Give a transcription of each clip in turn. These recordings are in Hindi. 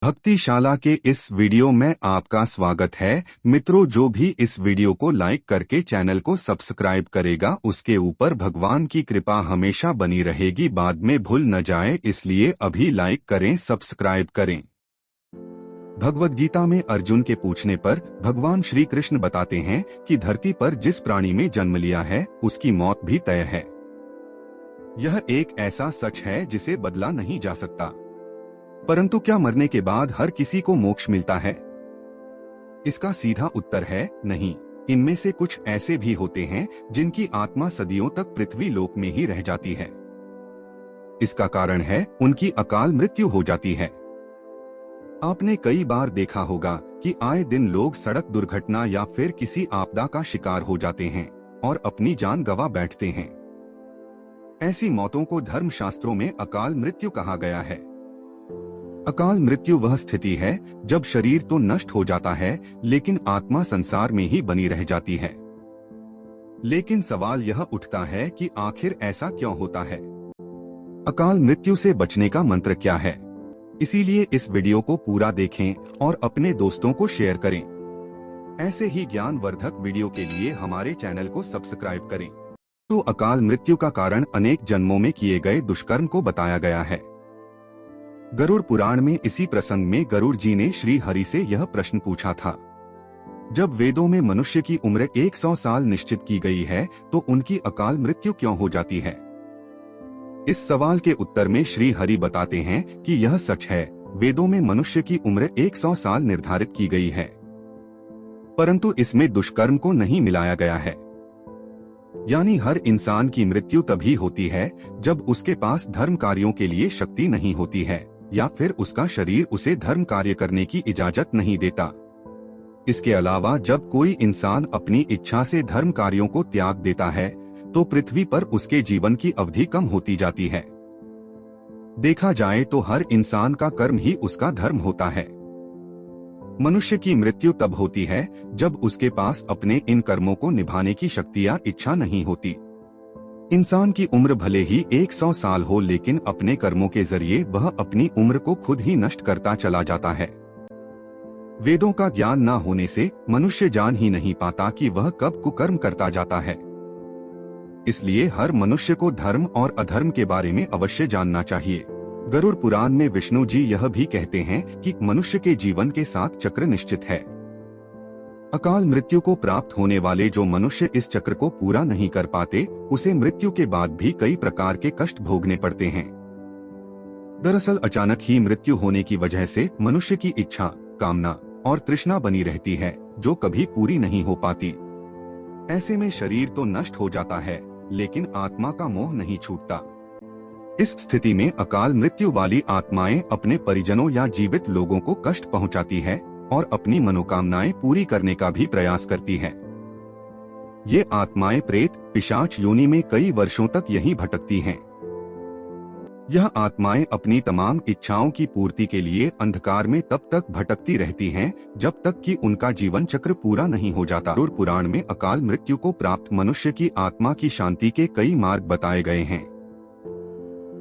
भक्तिशाला के इस वीडियो में आपका स्वागत है। मित्रों, जो भी इस वीडियो को लाइक करके चैनल को सब्सक्राइब करेगा उसके ऊपर भगवान की कृपा हमेशा बनी रहेगी, बाद में भूल न जाए, इसलिए अभी लाइक करें, सब्सक्राइब करें। भगवद गीता में अर्जुन के पूछने पर भगवान श्री कृष्ण बताते हैं कि धरती पर जिस प्राणी में जन्म लिया है उसकी मौत भी तय है। यह एक ऐसा सच है जिसे बदला नहीं जा सकता। परंतु क्या मरने के बाद हर किसी को मोक्ष मिलता है? इसका सीधा उत्तर है नहीं। इनमें से कुछ ऐसे भी होते हैं जिनकी आत्मा सदियों तक पृथ्वी लोक में ही रह जाती है। इसका कारण है उनकी अकाल मृत्यु हो जाती है। आपने कई बार देखा होगा कि आए दिन लोग सड़क दुर्घटना या फिर किसी आपदा का शिकार हो जाते हैं और अपनी जान गंवा बैठते हैं। ऐसी मौतों को धर्मशास्त्रों में अकाल मृत्यु कहा गया है। अकाल मृत्यु वह स्थिति है जब शरीर तो नष्ट हो जाता है लेकिन आत्मा संसार में ही बनी रह जाती है। लेकिन सवाल यह उठता है कि आखिर ऐसा क्यों होता है? अकाल मृत्यु से बचने का मंत्र क्या है? इसीलिए इस वीडियो को पूरा देखें और अपने दोस्तों को शेयर करें। ऐसे ही ज्ञानवर्धक वीडियो के लिए हमारे चैनल को सब्सक्राइब करें। तो अकाल मृत्यु का कारण अनेक जन्मों में किए गए दुष्कर्म को बताया गया है। गरुड़ पुराण में इसी प्रसंग में गरुड़ जी ने श्री हरि से यह प्रश्न पूछा था। जब वेदों में मनुष्य की उम्र 100 साल निश्चित की गई है तो उनकी अकाल मृत्यु क्यों हो जाती है? इस सवाल के उत्तर में श्री हरि बताते हैं कि यह सच है, वेदों में मनुष्य की उम्र 100 साल निर्धारित की गई है, परंतु इसमें दुष्कर्म को नहीं मिलाया गया है। यानी हर इंसान की मृत्यु तभी होती है जब उसके पास धर्म कार्यों के लिए शक्ति नहीं होती है या फिर उसका शरीर उसे धर्म कार्य करने की इजाजत नहीं देता। इसके अलावा जब कोई इंसान अपनी इच्छा से धर्म कार्यों को त्याग देता है तो पृथ्वी पर उसके जीवन की अवधि कम होती जाती है। देखा जाए तो हर इंसान का कर्म ही उसका धर्म होता है। मनुष्य की मृत्यु तब होती है जब उसके पास अपने इन कर्मों को निभाने की शक्ति या इच्छा नहीं होती। इंसान की उम्र भले ही 100 साल हो लेकिन अपने कर्मों के जरिए वह अपनी उम्र को खुद ही नष्ट करता चला जाता है। वेदों का ज्ञान न होने से मनुष्य जान ही नहीं पाता कि वह कब कुकर्म करता जाता है। इसलिए हर मनुष्य को धर्म और अधर्म के बारे में अवश्य जानना चाहिए। गरुड़ पुराण में विष्णु जी यह भी कहते हैं कि मनुष्य के जीवन के साथ चक्र निश्चित है। अकाल मृत्यु को प्राप्त होने वाले जो मनुष्य इस चक्र को पूरा नहीं कर पाते उसे मृत्यु के बाद भी कई प्रकार के कष्ट भोगने पड़ते हैं। दरअसल अचानक ही मृत्यु होने की वजह से मनुष्य की इच्छा, कामना और तृष्णा बनी रहती है जो कभी पूरी नहीं हो पाती। ऐसे में शरीर तो नष्ट हो जाता है लेकिन आत्मा का मोह नहीं छूटता। इस स्थिति में अकाल मृत्यु वाली आत्माएं अपने परिजनों या जीवित लोगों को कष्ट पहुंचाती है और अपनी मनोकामनाएं पूरी करने का भी प्रयास करती है। ये आत्माएं प्रेत, पिशाच योनि में कई वर्षों तक यहीं भटकती हैं। यह आत्माएं अपनी तमाम इच्छाओं की पूर्ति के लिए अंधकार में तब तक भटकती रहती हैं जब तक कि उनका जीवन चक्र पूरा नहीं हो जाता। गरुड़ पुराण में अकाल मृत्यु को प्राप्त मनुष्य की आत्मा की शांति के कई मार्ग बताए गए हैं।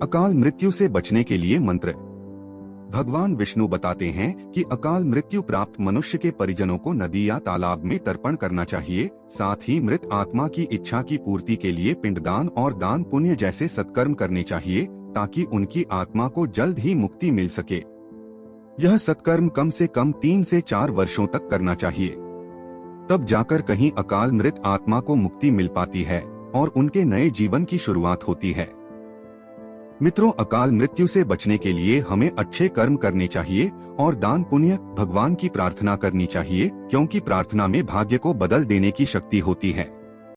अकाल मृत्यु से बचने के लिए मंत्र। भगवान विष्णु बताते हैं कि अकाल मृत्यु प्राप्त मनुष्य के परिजनों को नदी या तालाब में तर्पण करना चाहिए। साथ ही मृत आत्मा की इच्छा की पूर्ति के लिए पिंडदान और दान पुण्य जैसे सत्कर्म करने चाहिए ताकि उनकी आत्मा को जल्द ही मुक्ति मिल सके। यह सत्कर्म कम से कम 3 से 4 वर्षों तक करना चाहिए, तब जाकर कहीं अकाल मृत आत्मा को मुक्ति मिल पाती है और उनके नए जीवन की शुरुआत होती है। मित्रों, अकाल मृत्यु से बचने के लिए हमें अच्छे कर्म करने चाहिए और दान पुण्य, भगवान की प्रार्थना करनी चाहिए क्योंकि प्रार्थना में भाग्य को बदल देने की शक्ति होती है।